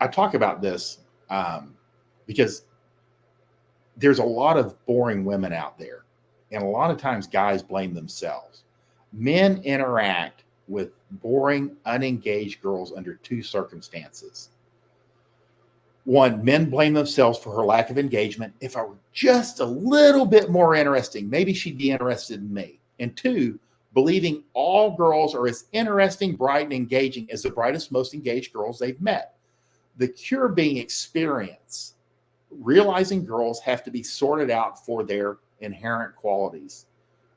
I talk about this because there's a lot of boring women out there, and a lot of times guys blame themselves. Men interact with boring, unengaged girls under two circumstances. One, men blame themselves for her lack of engagement. If I were just a little bit more interesting, maybe she'd be interested in me. And two, believing all girls are as interesting, bright, and engaging as the brightest, most engaged girls they've met. The cure being experience, realizing girls have to be sorted out for their inherent qualities.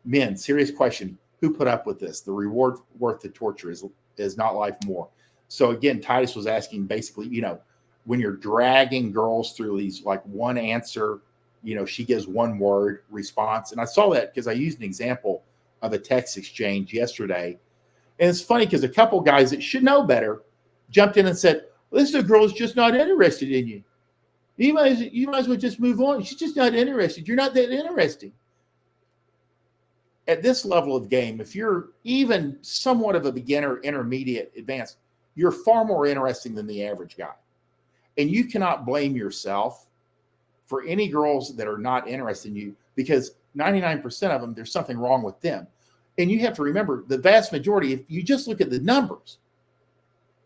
Men, serious question, who put up with this? The reward worth the torture is not life more. So again, Titus was asking basically, when you're dragging girls through these like one answer, she gives one word response. And I saw that because I used an example of a text exchange yesterday. And it's funny because a couple guys that should know better jumped in and said, well, this is a girl who's just not interested in you. You might as well just move on. She's just not interested. You're not that interesting. At this level of game, if you're even somewhat of a beginner, intermediate, advanced, you're far more interesting than the average guy. And you cannot blame yourself for any girls that are not interested in you because 99% of them, there's something wrong with them. And you have to remember the vast majority, if you just look at the numbers,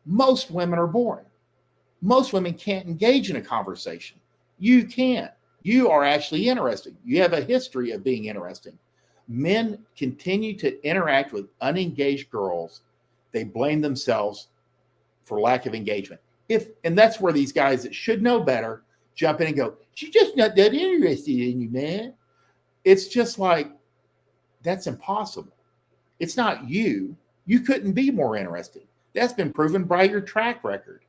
most women are boring. Most women can't engage in a conversation. You can. You are actually interesting. You have a history of being interesting. Men continue to interact with unengaged girls. They blame themselves for lack of engagement. And that's where these guys that should know better jump in and go, she's just not that interested in you, man. It's just like, that's impossible. It's not you. You couldn't be more interesting. That's been proven by your track record.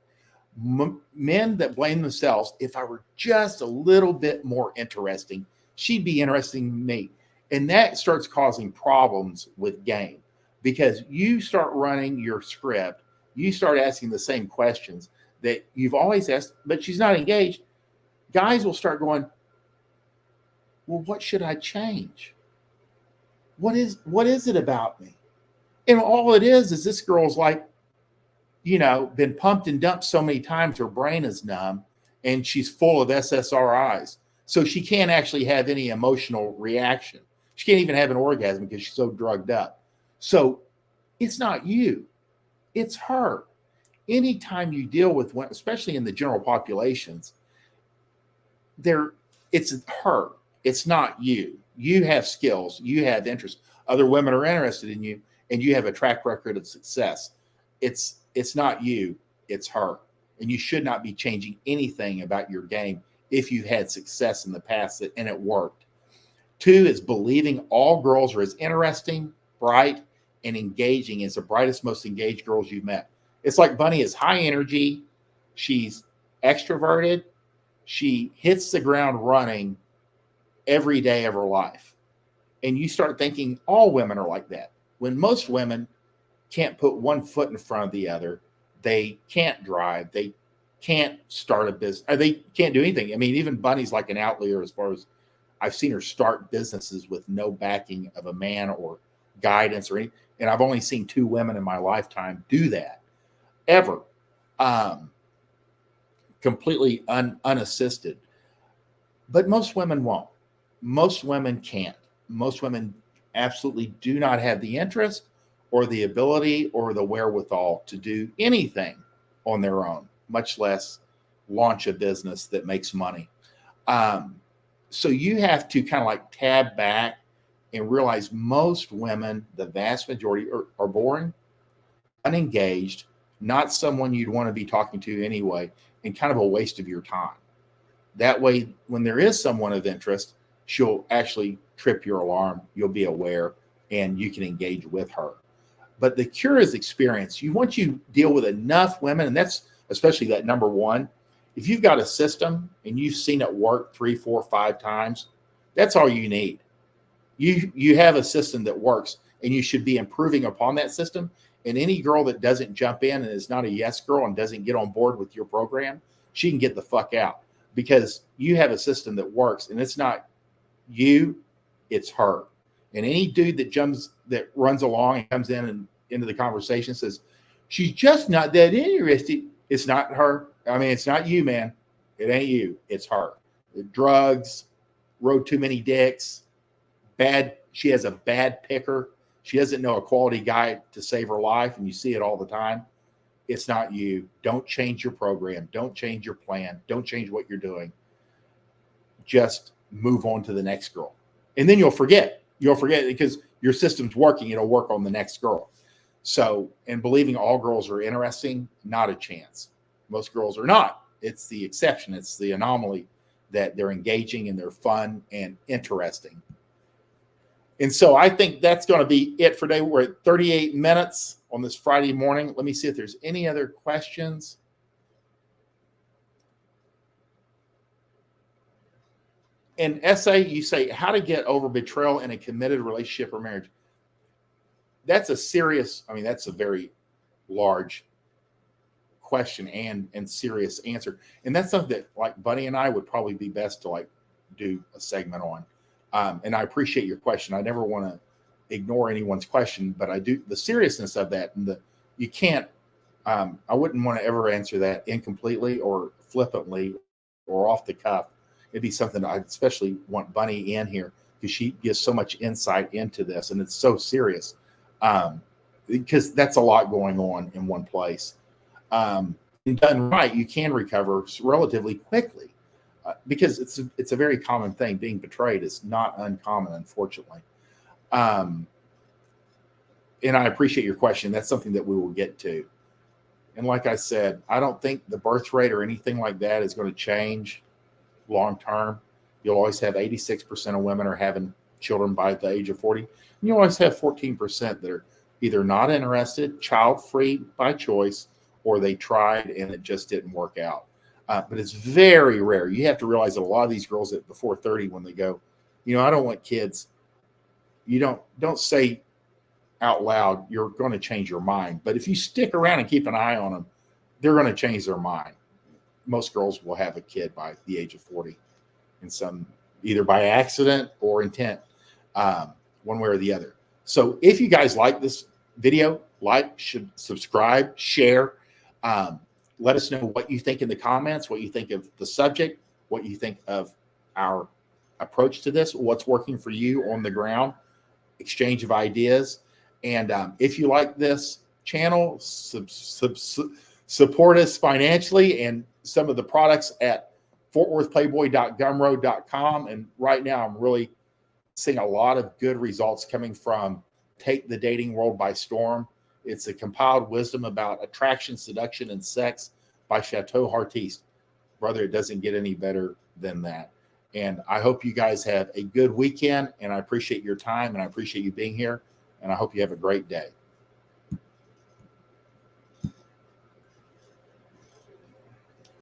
Men that blame themselves, if I were just a little bit more interesting, she'd be interesting in me. And that starts causing problems with game because you start running your script. You start asking the same questions that you've always asked, but she's not engaged. Guys will start going, well, what should I change? What is it about me? And all it is this girl's like, been pumped and dumped so many times, her brain is numb and she's full of SSRIs. So she can't actually have any emotional reaction. She can't even have an orgasm because she's so drugged up. So it's not you, it's her. Anytime you deal with women, especially in the general populations, it's her. It's not you. You have skills. You have interest. Other women are interested in you, and you have a track record of success. It's not you. It's her. And you should not be changing anything about your game if you had success in the past and it worked. Two is believing all girls are as interesting, bright, and engaging as the brightest, most engaged girls you've met. It's like Bunny is high energy. She's extroverted. She hits the ground running every day of her life. And you start thinking all women are like that. When most women can't put one foot in front of the other, they can't drive, they can't start a business, or they can't do anything. I mean, even Bunny's like an outlier as far as I've seen her start businesses with no backing of a man or guidance or anything. And I've only seen two women in my lifetime do that ever, completely unassisted. But most women won't. Most women can't. Most women absolutely do not have the interest or the ability or the wherewithal to do anything on their own, much less launch a business that makes money. So you have to kind of like tab back and realize most women, the vast majority, are boring, unengaged, not someone you'd want to be talking to anyway, and kind of a waste of your time. That way, when there is someone of interest, she'll actually trip your alarm. You'll be aware, and you can engage with her. But the cure is experience. Once you deal with enough women, and that's especially that number one, if you've got a system and you've seen it work 3, 4, 5 times, that's all you need. You have a system that works, and you should be improving upon that system. And any girl that doesn't jump in and is not a yes girl and doesn't get on board with your program, she can get the fuck out because you have a system that works, and it's not you, it's her. And any dude that runs along and comes in and into the conversation says, she's just not that interested. It's not her. I mean, it's not you, man. It ain't you. It's her. The drugs, rode too many dicks, bad. She has a bad picker. She doesn't know a quality guy to save her life, and you see it all the time. It's not you. Don't change your program. Don't change your plan. Don't change what you're doing. Just move on to the next girl. And then you'll forget. You'll forget because your system's working. It'll work on the next girl. So, and believing all girls are interesting, not a chance. Most girls are not. It's the exception. It's the anomaly that they're engaging and they're fun and interesting. And so I think that's going to be it for today. We're at 38 minutes on this Friday morning. Let me see if there's any other questions. In essay, you say how to get over betrayal in a committed relationship or marriage. That's a serious, I mean, that's a very large question and serious answer. And that's something that like Bunny and I would probably be best to like do a segment on. And I appreciate your question. I never want to ignore anyone's question, but I do the seriousness of that. And you can't, I wouldn't want to ever answer that incompletely or flippantly or off the cuff. It'd be something I'd especially want Bunny in here because she gives so much insight into this and it's so serious. Because that's a lot going on in one place. And done right, you can recover relatively quickly because it's a very common thing. Being betrayed is not uncommon, unfortunately. And I appreciate your question. That's something that we will get to. And like I said, I don't think the birth rate or anything like that is going to change long term. You'll always have 86% of women are having children by the age of 40. And you always have 14% that are either not interested, child-free by choice, or they tried and it just didn't work out. But it's very rare. You have to realize that a lot of these girls at before 30, when they go, I don't want kids, you don't say out loud, you're going to change your mind. But if you stick around and keep an eye on them, they're going to change their mind. Most girls will have a kid by the age of 40, and some either by accident or intent, one way or the other. So if you guys like this video, should subscribe, share. Let us know what you think in the comments, what you think of the subject, what you think of our approach to this, what's working for you on the ground, exchange of ideas. And if you like this channel, support us financially and some of the products at fortworthplayboy.gumroad.com. And right now I'm really seeing a lot of good results coming from Take the Dating World by Storm. It's a compiled wisdom about attraction, seduction, and sex by Chateau Hartiste. Brother, it doesn't get any better than that. And I hope you guys have a good weekend, and I appreciate your time, and I appreciate you being here, and I hope you have a great day.